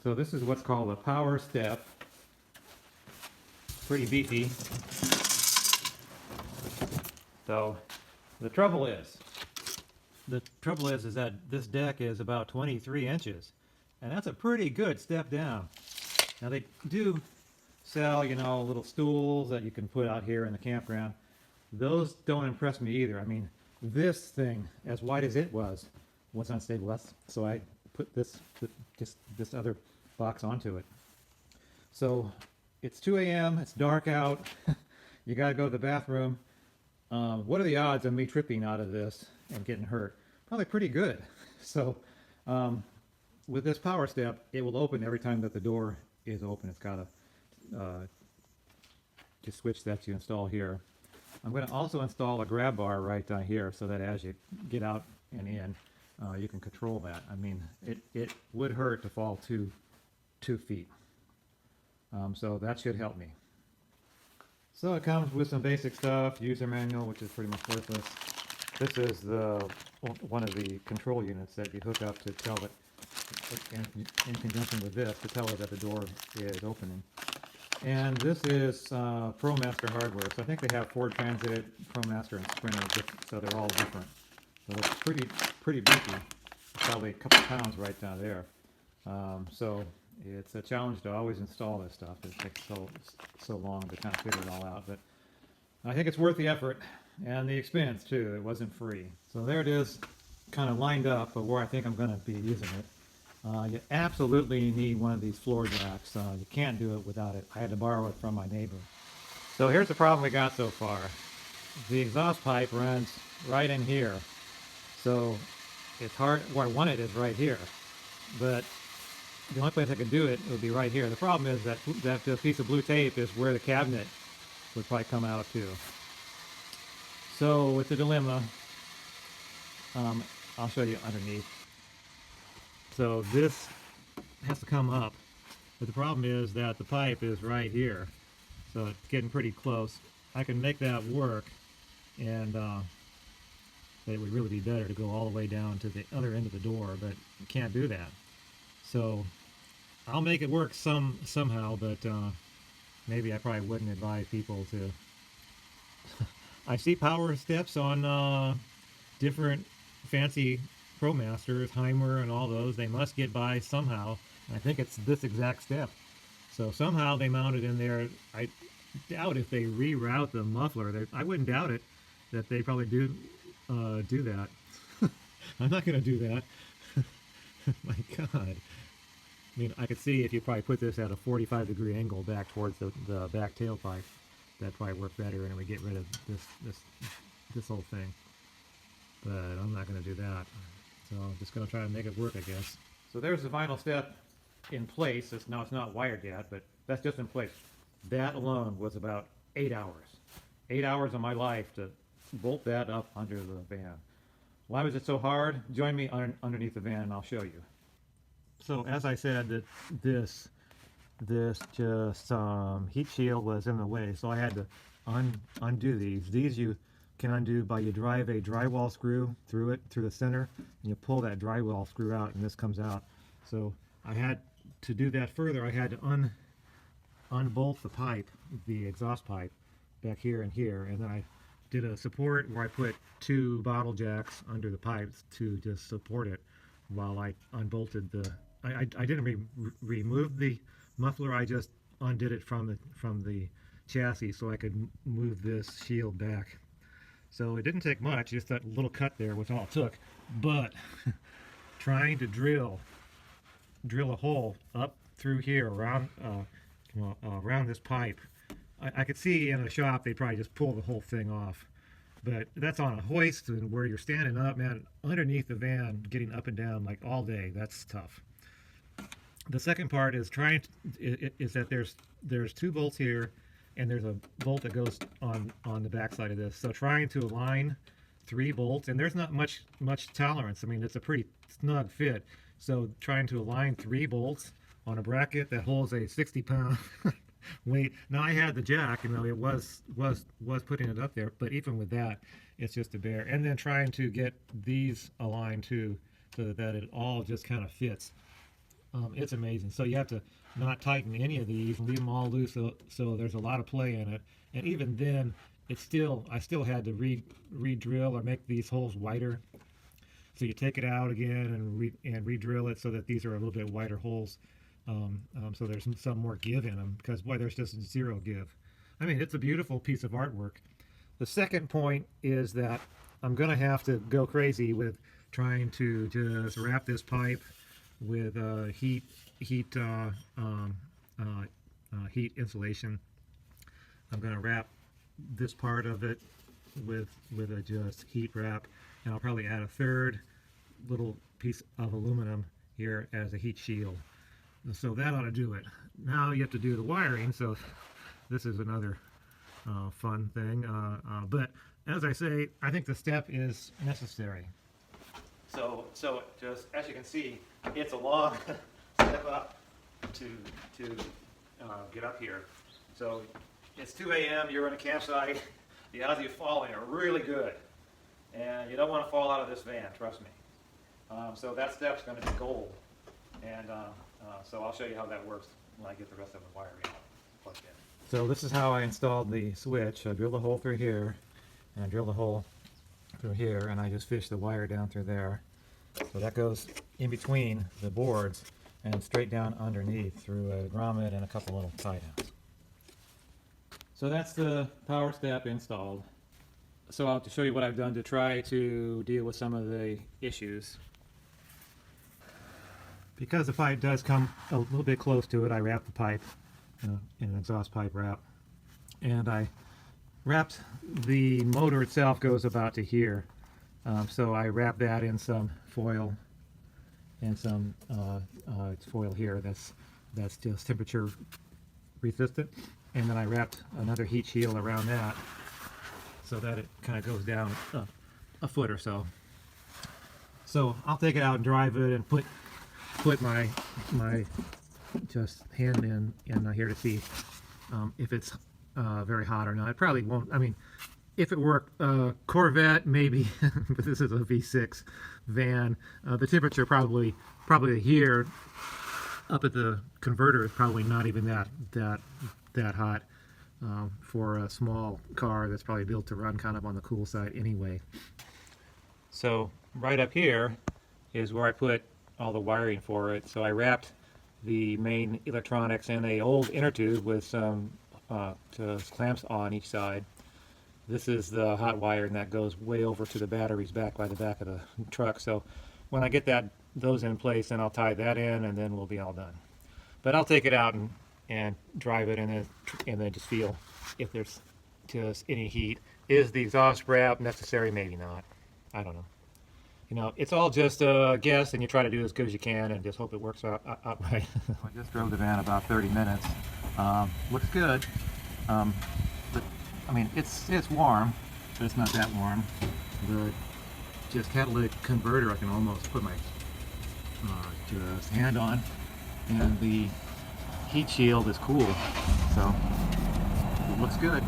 So this is what's called a power step. Pretty beefy. So the trouble is that this deck is about 23 inches, and that's a pretty good step down. Now they do sell, you know, little stools that you can put out here in the campground. Those don't impress me either. I mean, this thing, as wide as it was unstable. So I put this other box onto it. So it's 2 a.m. It's dark out. You got to go to the bathroom. What are the odds of me tripping out of this and getting hurt? Probably pretty good. So with this power step, it will open every time that the door is open. It's got a switch that you install here. I'm going to also install a grab bar right down here so that as you get out and in, you can control that. I mean, it would hurt to fall 2 feet. So that should help me. So it comes with some basic stuff, user manual, which is pretty much worthless. This is one of the control units that you hook up to tell it, in conjunction with this, to tell it that the door is opening. And this is Promaster hardware. So I think they have Ford Transit, Promaster, and Sprinter, so they're all different. So it's pretty beefy. Probably a couple pounds right down there. So it's a challenge to always install this stuff. It takes so long to kind of figure it all out. But I think it's worth the effort and the expense too. It wasn't free. So there it is, kind of lined up of where I think I'm going to be using it. You absolutely need one of these floor jacks. You can't do it without it. I had to borrow it from my neighbor. So here's the problem we got so far. The exhaust pipe runs right in here. So it's hard, where I want it is right here. But the only place I could do it would be right here. The problem is that piece of blue tape is where the cabinet would probably come out too. So with the dilemma, I'll show you underneath. So this has to come up, but the problem is that the pipe is right here, so it's getting pretty close. I can make that work, and it would really be better to go all the way down to the other end of the door, but you can't do that. So I'll make it work somehow, but maybe I probably wouldn't advise people to. I see power steps on different fancy Promasters, Heimer, and all those. They must get by somehow. I think it's this exact step. So somehow they mount it in there. I doubt if they reroute the muffler. I wouldn't doubt it that they probably do that. I'm not going to do that. My God. I mean, I could see if you probably put this at a 45-degree angle back towards the back tailpipe, that'd probably work better, and it would get rid of this whole thing. But I'm not going to do that. So I'm just going to try to make it work, I guess. So there's the vinyl step in place. Now it's not wired yet, but that's just in place. That alone was about 8 hours. 8 hours of my life to bolt that up under the van. Why was it so hard? Join me underneath the van and I'll show you. So as I said, that this just heat shield was in the way, so I had to undo these. These you can undo by you drive a drywall screw through the center, and you pull that drywall screw out, and this comes out. So I had to do that further. I had to unbolt the pipe, the exhaust pipe, back here and here, and then I did a support where I put 2 bottle jacks under the pipes to just support it while I unbolted the. I didn't remove the muffler. I just undid it from the chassis so I could move this shield back. So it didn't take much, just that little cut there was all it took. But trying to drill a hole up through here around this pipe, I could see in a shop they'd probably just pull the whole thing off. But that's on a hoist, and where you're standing up, man, underneath the van, getting up and down like all day, that's tough. The second part is is that there's 2 bolts here, and there's a bolt that goes on the back side of this. So trying to align 3 bolts, and there's not much tolerance. I mean, it's a pretty snug fit. So trying to align 3 bolts on a bracket that holds a 60-pound weight. Now I had the jack, you know, it was putting it up there, but even with that, it's just a bear. And then trying to get these aligned too, so that it all just kind of fits. It's amazing. So you have to not tighten any of these and leave them all loose, so there's a lot of play in it. And even then, I still had to re-drill or make these holes wider. So you take it out again and re-drill it so that these are a little bit wider holes. So there's some more give in them, because boy, there's just zero give. I mean, it's a beautiful piece of artwork. The second point is that I'm going to have to go crazy with trying to just wrap this pipe with heat insulation. I'm going to wrap this part of it with a just heat wrap, and I'll probably add a third little piece of aluminum here as a heat shield. So that ought to do it. Now you have to do the wiring, so this is another fun thing. But as I say, I think the step is necessary. So just as you can see, it's a long step up to get up here. So it's 2 a.m. You're in a campsite. The odds of you falling are really good, and you don't want to fall out of this van. Trust me. So that step's going to be gold, and so I'll show you how that works when I get the rest of the wiring plugged in. So this is how I installed the switch. I drilled a hole through here, and I drilled a hole through here, and I just fished the wire down through there. So that goes in between the boards and straight down underneath through a grommet and a couple little tie downs. So that's the power step installed. So I'll have to show you what I've done to try to deal with some of the issues. Because the pipe does come a little bit close to it, I wrapped the pipe in an exhaust pipe wrap. And I wrapped the motor itself goes about to here. So I wrapped that in some foil and some foil here that's just temperature resistant. And then I wrapped another heat shield around that so that it kind of goes down a foot or so. So I'll take it out and drive it and put my just hand in here to see if it's very hot or not. It probably won't. I mean, if it were a Corvette, maybe, but this is a V6 van. The temperature probably here up at the converter is probably not even that hot for a small car that's probably built to run kind of on the cool side anyway. So right up here is where I put all the wiring for it. So I wrapped the main electronics in a old inner tube with some clamps on each side. This is the hot wire, and that goes way over to the batteries back by the back of the truck. So when I get those in place, then I'll tie that in, and then we'll be all done. But I'll take it out and drive it, and then just feel if there's just any heat. Is the exhaust wrap necessary? Maybe not. I don't know. You know, it's all just a guess, and you try to do as good as you can and just hope it works out right. I just drove the van about 30 minutes. Looks good. But I mean, it's warm, but it's not that warm. The just catalytic converter, I can almost put my just hand on, and the heat shield is cool, so it looks good.